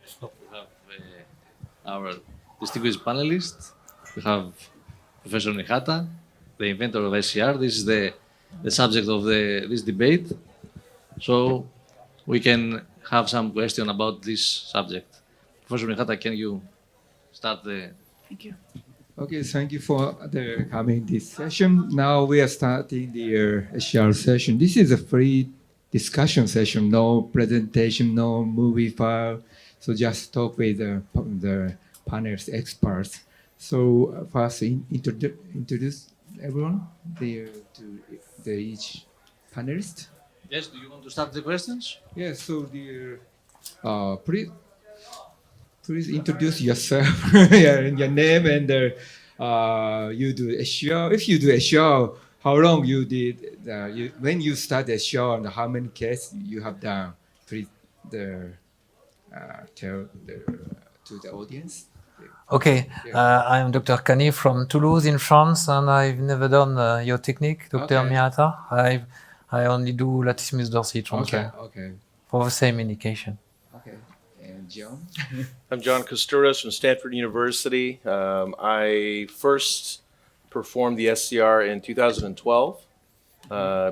So we have our distinguished panelists. We have Professor Mihata, the inventor of SCR. This is the subject of this debate. So we can have some question about this subject. Professor Mihata, can you start the... Thank you. Okay, thank you for the coming this session. Now we are starting the SCR session. This is a free discussion session, no presentation, no movie file. So just talk with the panel's experts. So first, introduce everyone to each panelist. Yes, do you want to start the questions? Yes. So please introduce yourself, your name, and you do SCR. If you do SCR, how long you did? When you start SCR, and how many cases you have done? Please tell to the audience. Okay, I'm Dr. Kany from Toulouse in France, and I've never done your technique, Dr. Okay. Mihata. I only do latissimus dorsi transfer Okay. for the same indication. Okay. And John. I'm John Costouros from Stanford University. I first performed the SCR in 2012,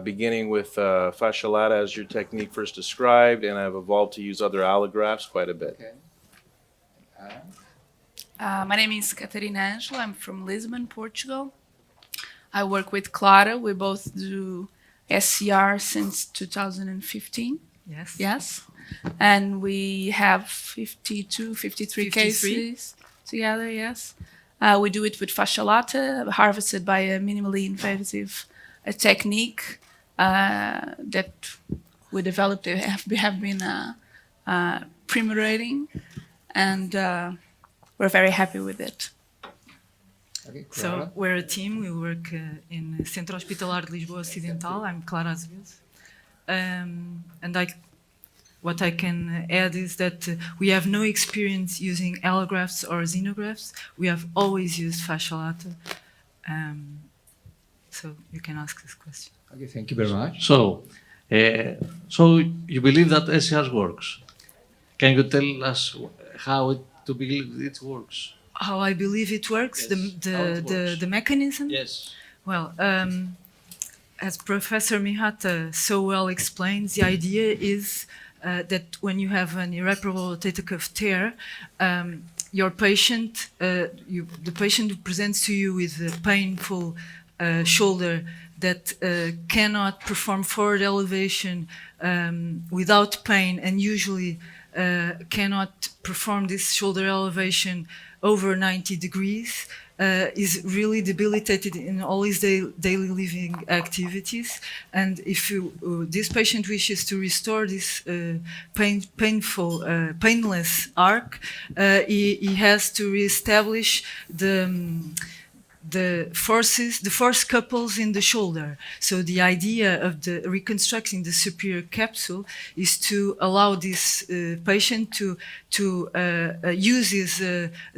beginning with fascia lata as your technique first described, and I've evolved to use other allografts quite a bit. Okay. My name is Catarina Ângelo. I'm from Lisbon, Portugal. I work with Clara. We both do SCR since 2015. Yes. And we have 52, 53 cases together, yes. We do it with fascia lata, harvested by a minimally invasive technique that we developed. We have been premurating, and we're very happy with it. Okay, So we're a team. We work in Centro Hospitalar de Lisboa Ocidental. I'm Clara Azevedo. What I can add is that we have no experience using allografts or xenografts. We have always used fascia lata. So you can ask this question. Okay, thank you very much. So you believe that SCR works? Can you tell us how to believe it works? How I believe it works, Yes, the mechanism? Yes. Well, as Professor Mihata so well explains, the idea is that when you have an irreparable rotator cuff tear, your patient, the patient who presents to you with a painful shoulder that cannot perform forward elevation without pain, and usually cannot perform this shoulder elevation over 90 degrees, is really debilitated in all his daily living activities. And if this patient wishes to restore this painless arc, he has to reestablish the force couples in the shoulder. So the idea of the reconstructing the superior capsule is to allow this patient to use his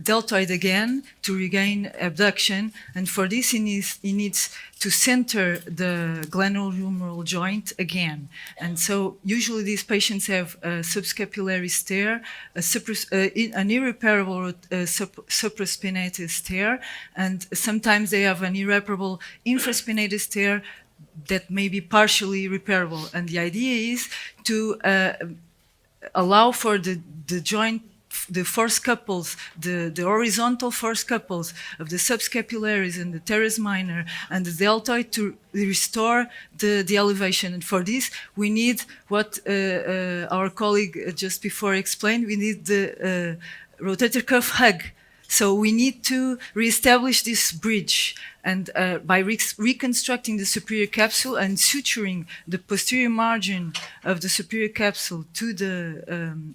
deltoid again to regain abduction, and for this he needs to center the glenohumeral joint again. And so usually these patients have a subscapulary tear, an irreparable supraspinatus tear, and sometimes they have an irreparable infraspinatus tear that may be partially repairable. And the idea is to allow for the joint, the force couples, the horizontal force couples of the subscapularis and the teres minor and the deltoid to restore the elevation. And for this, we need what our colleague just before explained. We need the rotator cuff hug. So we need to reestablish this bridge, and by reconstructing the superior capsule and suturing the posterior margin of the superior capsule to the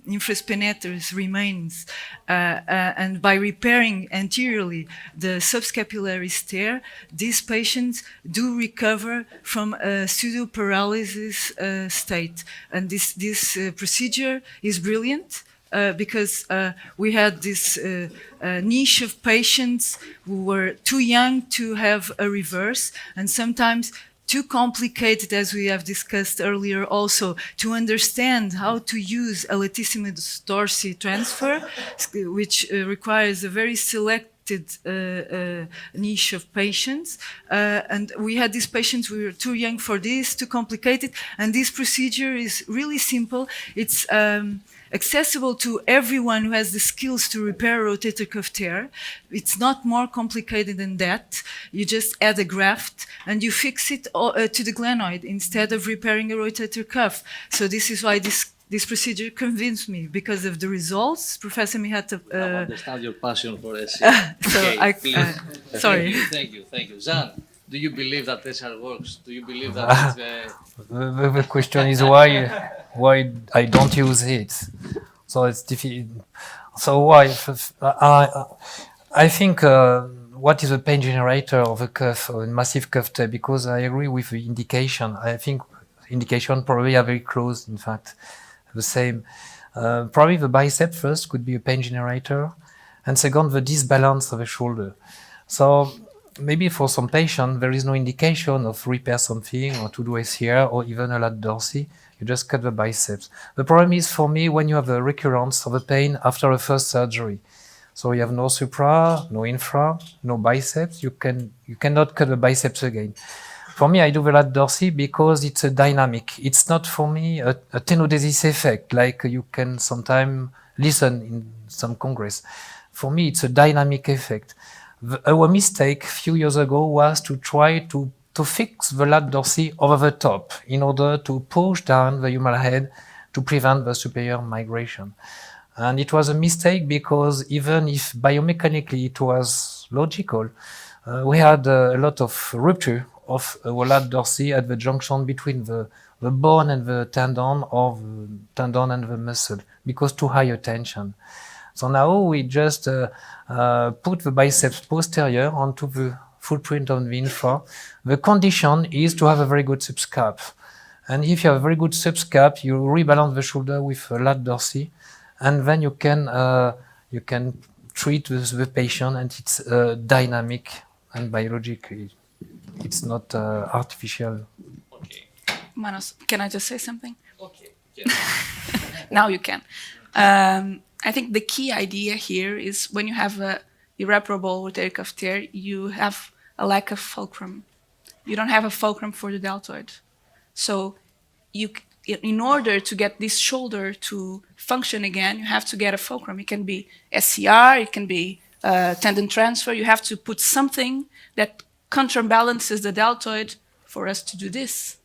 infraspinatus remains, and by repairing anteriorly the subscapulary tear, these patients do recover from a pseudo-paralysis state. And this procedure is brilliant. Because we had this niche of patients who were too young to have a reverse, and sometimes too complicated, as we have discussed earlier also, to understand how to use a latissimus dorsi transfer, which requires a very selected niche of patients. And we had these patients, we were too young for this, too complicated, and this procedure is really simple. It's accessible to everyone who has the skills to repair a rotator cuff tear. It's not more complicated than that. You just add a graft and you fix it to the glenoid instead of repairing a rotator cuff. So this is why this procedure convinced me, because of the results. Professor Mihata... I understand your passion for SCR. so Okay, sorry. Thank you. Zan, do you believe that SCR works? Do you believe that The question is why I don't use it. So it's difficult. So why? I think what is a pain generator of a cuff, or a massive cuff tear? Because I agree with the indication. I think indication probably are very close. In fact, the same. Probably the bicep first could be a pain generator, and second the disbalance of the shoulder. So maybe for some patient there is no indication of repair something or to do SCR or even a lat dorsi. You just cut the biceps. The problem is for me when you have a recurrence of the pain after a first surgery. So you have no supra, no infra, no biceps. You cannot cut the biceps again. For me, I do the lat dorsi because it's a dynamic. It's not for me a tenodesis effect like you can sometimes listen in some congress. For me, it's a dynamic effect. Our mistake a few years ago was to try to fix the lat dorsi over the top in order to push down the humeral head to prevent the superior migration. And it was a mistake because even if biomechanically it was logical, we had a lot of rupture of our lat dorsi at the junction between the bone and the tendon, or the tendon and the muscle, because too high a tension. So now we just put the biceps posterior onto the footprint of the infra. The condition is to have a very good subscap. And if you have a very good subscap, you rebalance the shoulder with a lat dorsi, and then you can treat the patient, and it's dynamic and biologically. It's not artificial. Okay. Manos, can I just say something? Okay. Now you can. I think the key idea here is when you have a irreparable rotator cuff tear, you have a lack of fulcrum. You don't have a fulcrum for the deltoid. So in order to get this shoulder to function again, you have to get a fulcrum. It can be SCR, it can be tendon transfer. You have to put something that counterbalances the deltoid for us to do this.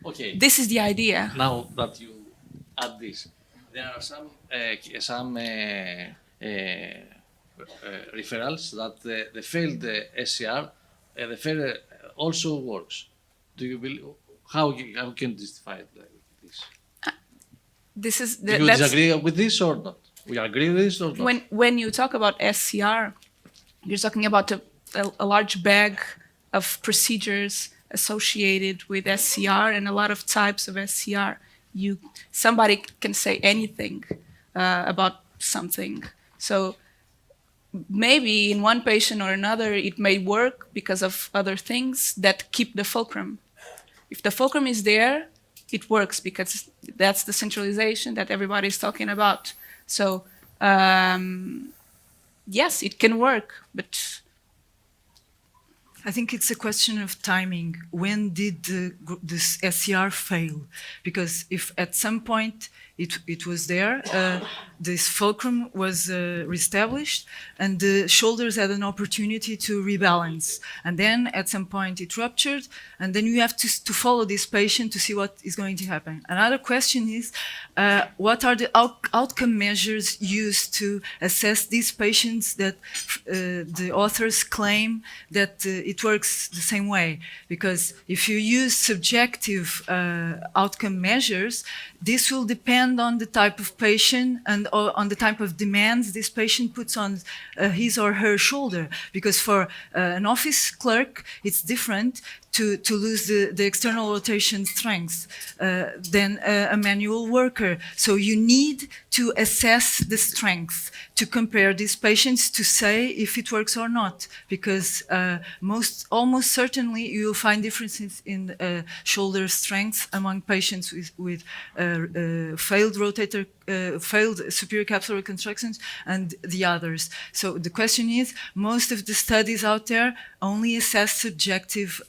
Okay. This is the idea. Now that you add this, there are some referrals that the failed SCR, the failure also works. Do you believe? How can you justify it like this? This is Do you disagree with this or not? We agree with this or not? When you talk about SCR, you're talking about a large bag of procedures associated with SCR and a lot of types of SCR. Somebody can say anything about something. So maybe in one patient or another, it may work because of other things that keep the fulcrum. If the fulcrum is there, it works because that's the centralization that everybody is talking about. So yes, it can work, but I think it's a question of timing. When did this SCR fail? Because if at some point it was there, this fulcrum was reestablished, and the shoulders had an opportunity to rebalance. And then at some point it ruptured, and then you have to follow this patient to see what is going to happen. Another question is, what are the outcome measures used to assess these patients that the authors claim that it works the same way? Because if you use subjective outcome measures, this will depend on the type of patient and on the type of demands this patient puts on his or her shoulder. Because for an office clerk, it's different to lose the external rotation strength than a manual worker. So you need to assess the strength to compare these patients to say if it works or not, because almost certainly you will find differences in shoulder strength among patients with failed superior capsular reconstructions and the others. So the question is, most of the studies out there only assess subjective,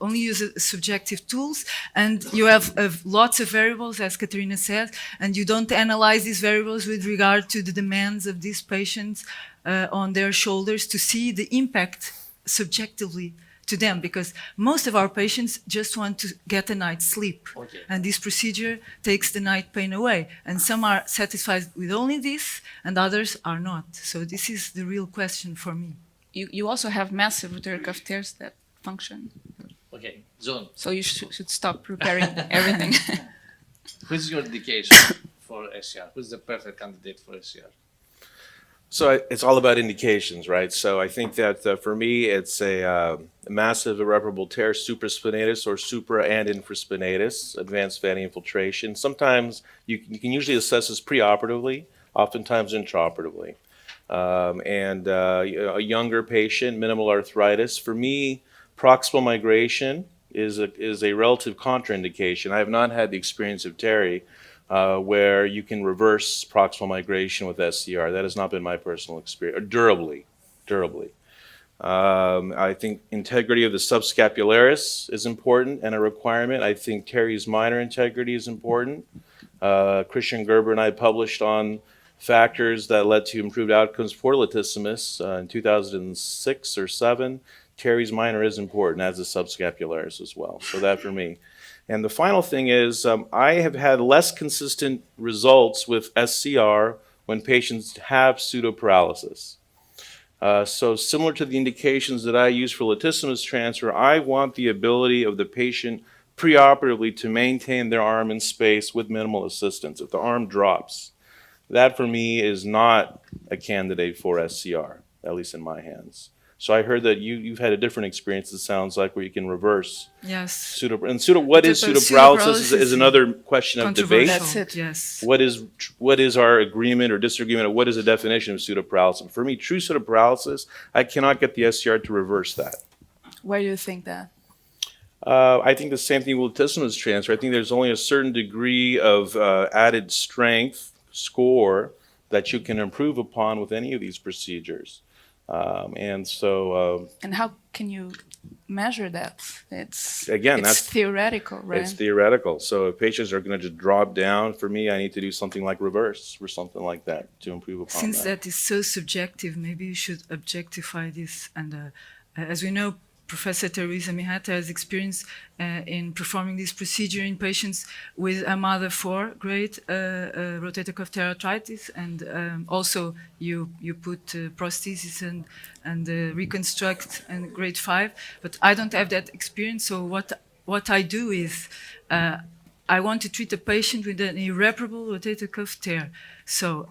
only use subjective tools, and you have lots of variables, as Catarina said, and you don't analyze these variables with regard to the demands of these patients on their shoulders to see the impact subjectively to them, because most of our patients just want to get a night's sleep. Okay. And this procedure takes the night pain away. And some are satisfied with only this, and others are not. So this is the real question for me. You also have massive rotator cuff tears that function. Okay, John. So you should stop repairing everything. Who's your indication for SCR? Who's the perfect candidate for SCR? So it's all about indications, right? So I think that for me, it's a massive irreparable tear, supraspinatus or supra and infraspinatus, advanced vanity infiltration. Sometimes you can usually assess this preoperatively, oftentimes intraoperatively. A younger patient, minimal arthritis. For me, proximal migration is a relative contraindication. I have not had the experience of Terry, where you can reverse proximal migration with SCR. That has not been my personal experience, durably. I think integrity of the subscapularis is important and a requirement. I think Terry's minor integrity is important. Christian Gerber and I published on factors that led to improved outcomes for latissimus in 2006 or 7. Terry's minor is important, as is subscapularis as well. So that for me. And the final thing is, I have had less consistent results with SCR when patients have pseudoparalysis. So similar to the indications that I use for latissimus transfer, I want the ability of the patient preoperatively to maintain their arm in space with minimal assistance. If the arm drops, that for me is not a candidate for SCR, at least in my hands. So I heard that you've had a different experience, it sounds like, where you can reverse. Yes. What is pseudoparalysis is another question of debate. That's it, yes. What is our agreement or disagreement? What is the definition of pseudoparalysis? For me, true pseudoparalysis, I cannot get the SCR to reverse that. Why do you think that? I think the same thing with latissimus transfer. I think there's only a certain degree of added strength score that you can improve upon with any of these procedures. And how can you measure that? It's theoretical, right? It's theoretical. So if patients are going to just drop down, for me, I need to do something like reverse or something like that to improve upon Since that is so subjective, maybe you should objectify this. And as we know, Professor Teruhisa Mihata has experience in performing this procedure in patients with a mother 4 grade rotator cuff tear arthritis, and also you put prosthesis and reconstruct and grade 5. But I don't have that experience. So what I do is I want to treat a patient with an irreparable rotator cuff tear. So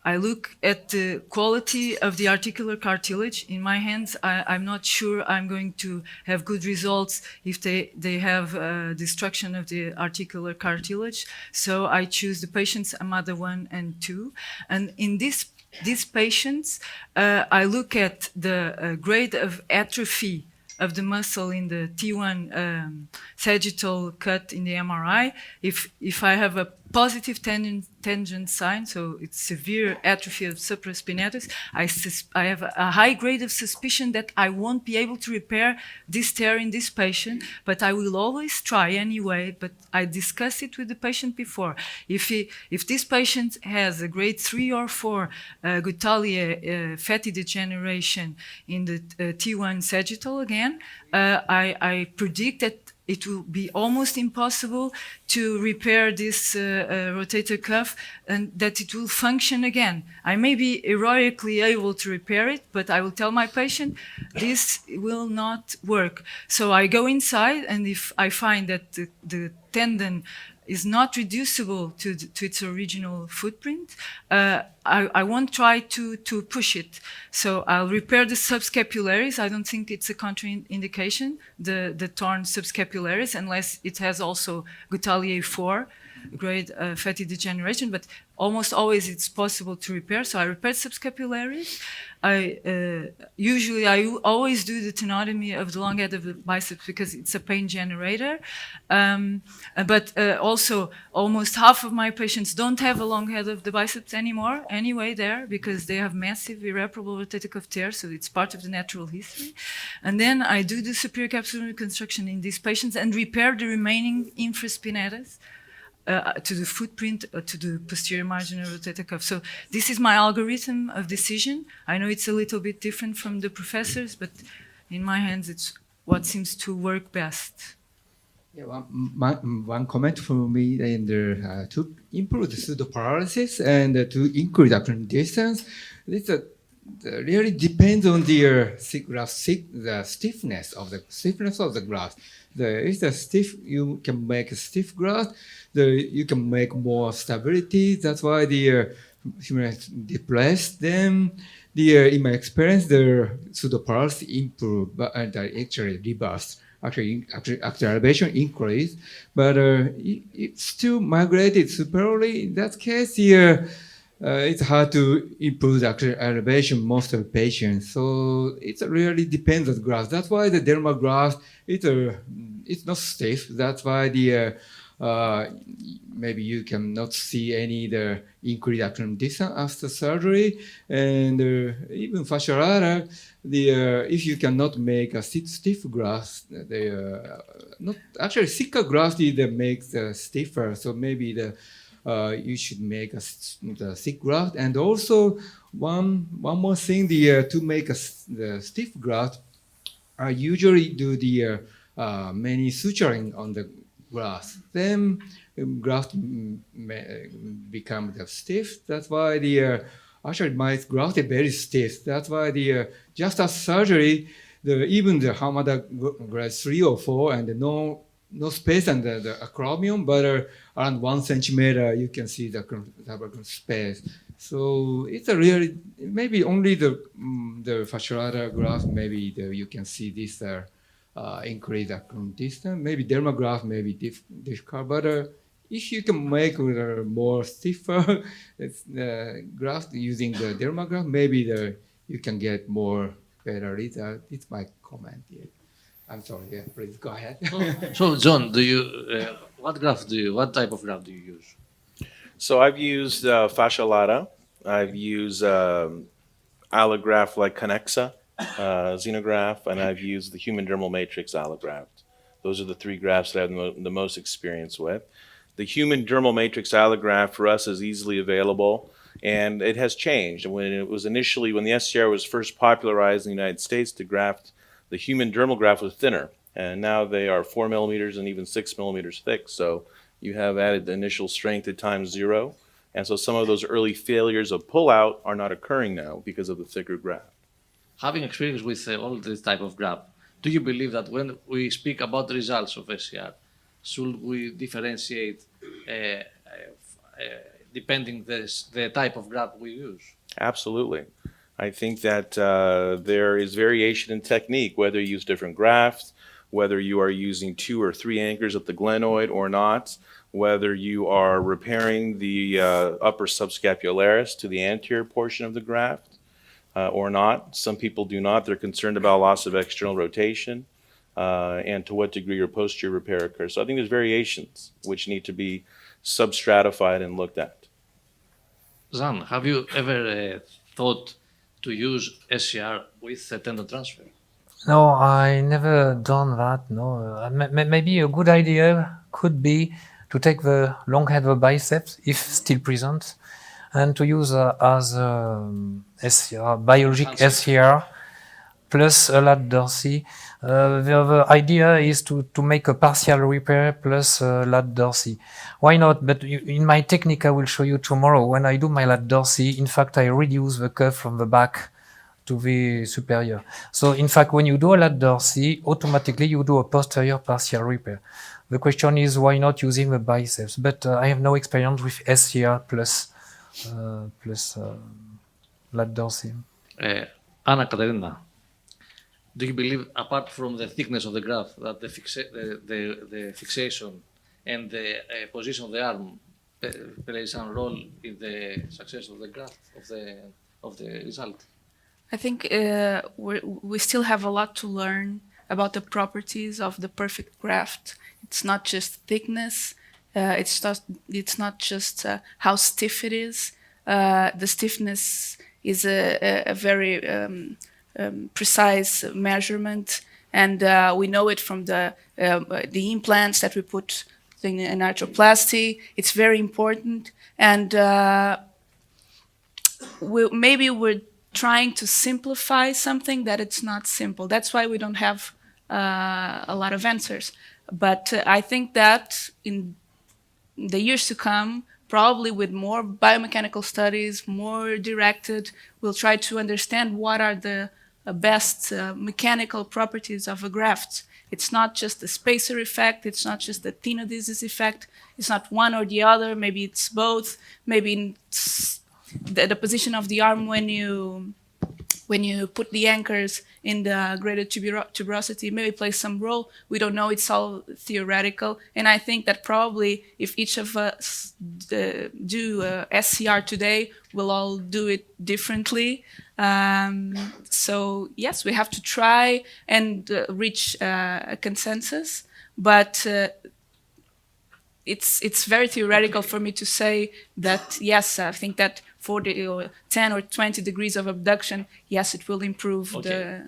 I look at the quality of the articular cartilage. In my hands, I'm not sure I'm going to have good results if they have destruction of the articular cartilage. So I choose the patients mother 1 and 2. And in these patients, I look at the grade of atrophy of the muscle in the T1 sagittal cut in the MRI. If I have a positive tangent sign, so it's severe atrophy of supraspinatus, I have a high grade of suspicion that I won't be able to repair this tear in this patient, but I will always try anyway. But I discussed it with the patient before. If this patient has a grade 3 or 4 Guttalia fatty degeneration in the T1 sagittal again, I predict that it will be almost impossible to repair this rotator cuff and that it will function again. I may be heroically able to repair it, but I will tell my patient this will not work. So I go inside, and if I find that the tendon is not reducible to its original footprint, I won't try to push it. So I'll repair the subscapularis. I don't think it's a contraindication, the torn subscapularis, unless it has also Goutallier 4 grade fatty degeneration, but almost always it's possible to repair. So I repaired subscapularis. Usually I always do the tenotomy of the long head of the biceps because it's a pain generator. But also almost half of my patients don't have a long head of the biceps anymore anyway there because they have massive irreparable rotator cuff tear, so it's part of the natural history. And then I do the superior capsular reconstruction in these patients and repair the remaining infraspinatus to the footprint, to the posterior marginal rotator cuff. So this is my algorithm of decision. I know it's a little bit different from the professors, but in my hands, it's what seems to work best. Yeah, one comment from me in the, to improve the pseudoparalysis and to increase the distance. This really depends on the stiffness of the graft. If the stiff, you can make a stiff graft. You can make more stability. That's why the depress them. In my experience, the pseudoparalysis improve, but actually reverse. Actually, elevation increase, but it still migrated superiorly. In that case, it's hard to improve the elevation most of the patients. So it really depends on the graft. That's why the dermal graft it's not stiff. That's why maybe you cannot see any increased acronym distance after surgery, and even fasciolata. If you cannot make a stiff graft, not actually thicker graft either makes stiffer. So maybe you should make the thick graft. And also one more thing, to make the stiff graft, I usually do many suturing on the graft. Then graft become stiff. That's why actually my graft is very stiff. That's why just after surgery, even the Hamada grade 3 or 4 and no space under the acromion, but around 1 centimeter you can see the space. So it's a really maybe only the fasciolata graft. Maybe you can see this increase acromion distance. Maybe dermagraft may be difficult, but if you can make more stiffer graft using the dermagraft, maybe you can get more better result. It's my comment here. I'm sorry. Yeah, please go ahead. So, John, what type of graft do you use? So I've used fasciolata. I've used allograft like Connexa, xenograft, and I've used the human dermal matrix allograft. Those are the three grafts that I have the most experience with. The human dermal matrix allograft for us is easily available, and it has changed. When the SCR was first popularized in the United States, the human dermal graft was thinner, and now they are 4 millimeters and even 6 millimeters thick. So you have added the initial strength at times 0, and so some of those early failures of pullout are not occurring now because of the thicker graft. Having experience with all this type of graft, do you believe that when we speak about the results of SCR, should we differentiate depending the type of graft we use? Absolutely. I think that there is variation in technique, whether you use different grafts, whether you are using 2 or 3 anchors at the glenoid or not, whether you are repairing the upper subscapularis to the anterior portion of the graft or not. Some people do not. They're concerned about loss of external rotation and to what degree your posterior repair occurs. So I think there's variations which need to be substratified and looked at. Zan, have you ever thought to use SCR with a tendon transfer? No, I never done that. No, maybe a good idea could be to take the long head of biceps, if still present, and to use as SCR, biologic SCR plus a lat dorsi. The idea is to make a partial repair plus lat dorsi. Why not? But in my technique, I will show you tomorrow. When I do my lat dorsi, in fact, I reduce the curve from the back to the superior. So in fact, when you do a lat dorsi, automatically you do a posterior partial repair. The question is why not using the biceps? But I have no experience with SCR plus lat dorsal. Anna Catarina, do you believe, apart from the thickness of the graft, that the fixation and the position of the arm plays some role in the success of the graft, of the result? I think we still have a lot to learn about the properties of the perfect graft. It's not just thickness. It's not just how stiff it is. The stiffness is a very precise measurement, and we know it from the implants that we put in arthroplasty. It's very important, and maybe we're trying to simplify something that it's not simple. That's why we don't have a lot of answers. But I think that in the years to come, probably with more biomechanical studies, more directed, we'll try to understand what are the best mechanical properties of a graft. It's not just the spacer effect, it's not just the tenodesis effect, it's not one or the other, maybe it's both, maybe it's the position of the arm when you put the anchors in the graded tuberosity maybe plays some role. We don't know, it's all theoretical. And I think that probably if each of us do SCR today, we'll all do it differently. So yes, we have to try and reach a consensus, but it's very theoretical for me to say that, yes, I think that 40 or 10 or 20 degrees of abduction, yes, it will improve the...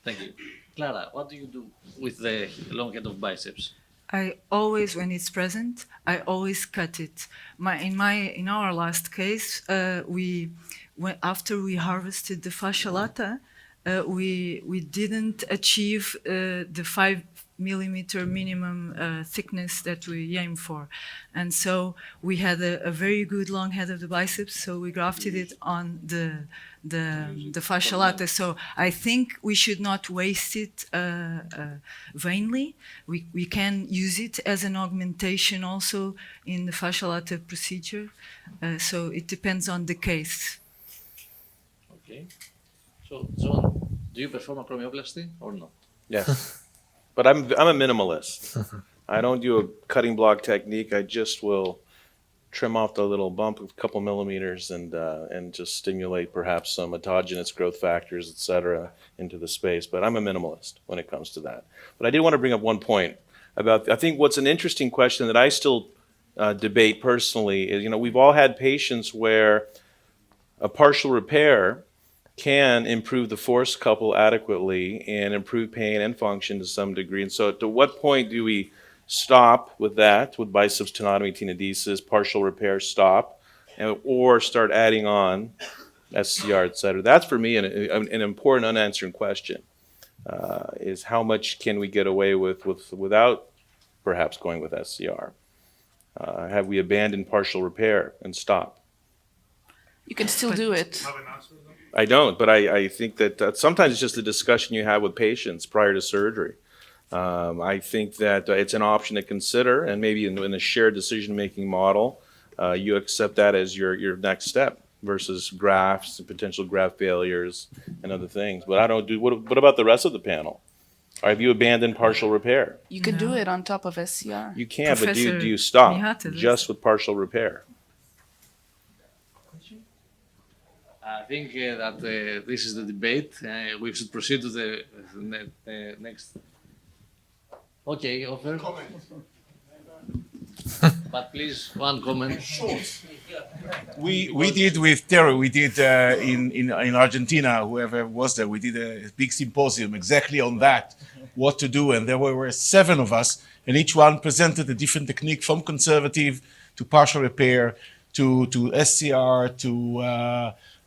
Thank you. Clara, what do you do with the long head of biceps? I always, when it's present, I always cut it. In our last case, after we harvested the fascia lata, we didn't achieve the 5 millimeter minimum thickness that we aim for. And so we had a very good long head of the biceps, so we grafted it on the fascia lata. So I think we should not waste it vainly. We can use it as an augmentation also in the fascia lata procedure. So it depends on the case. Okay. So, John, do you perform acromioplasty or not? Yes. But I'm a minimalist. I don't do a cutting block technique. I just will trim off the little bump a couple millimeters and just stimulate perhaps some autogenous growth factors, et cetera, into the space. But I'm a minimalist when it comes to that. But I did want to bring up one point about, I think what's an interesting question that I still debate personally is, we've all had patients where a partial repair can improve the force couple adequately and improve pain and function to some degree. And so to what point do we stop with that, with biceps tenotomy, tenodesis, partial repair, stop, or start adding on SCR, et cetera? That's for me an important unanswered question, is how much can we get away with without perhaps going with SCR? Have we abandoned partial repair and stop? You can still do it. I don't, but I think that sometimes it's just a discussion you have with patients prior to surgery. I think that it's an option to consider, and maybe in a shared decision-making model, you accept that as your next step versus grafts and potential graft failures and other things. But I don't do. What about the rest of the panel? Have you abandoned partial repair? You can do it on top of SCR. You can, but do you Professor stop Mihata, just with partial repair? I think that this is the debate. We should proceed to the next. Okay, offer. But please, one comment. We did with Teru, we did in Argentina, whoever was there, we did a big symposium exactly on that, what to do. And there were 7 of us, and each one presented a different technique from conservative to partial repair to SCR to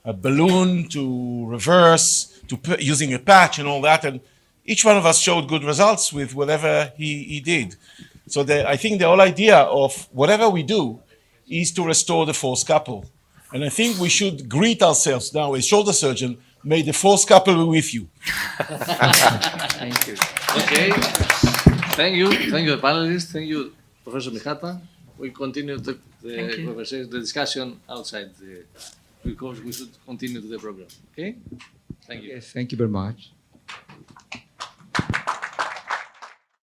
a balloon to reverse to using a patch and all that. And each one of us showed good results with whatever he did. So I think the whole idea of whatever we do is to restore the force couple. And I think we should greet ourselves now as shoulder surgeon, may the force couple be with you. Thank you. Okay. Thank you, panelists. Thank you, Professor Mihata. We continue the conversation, the discussion outside because we should continue the program. Okay? Thank you. Yes, thank you very much.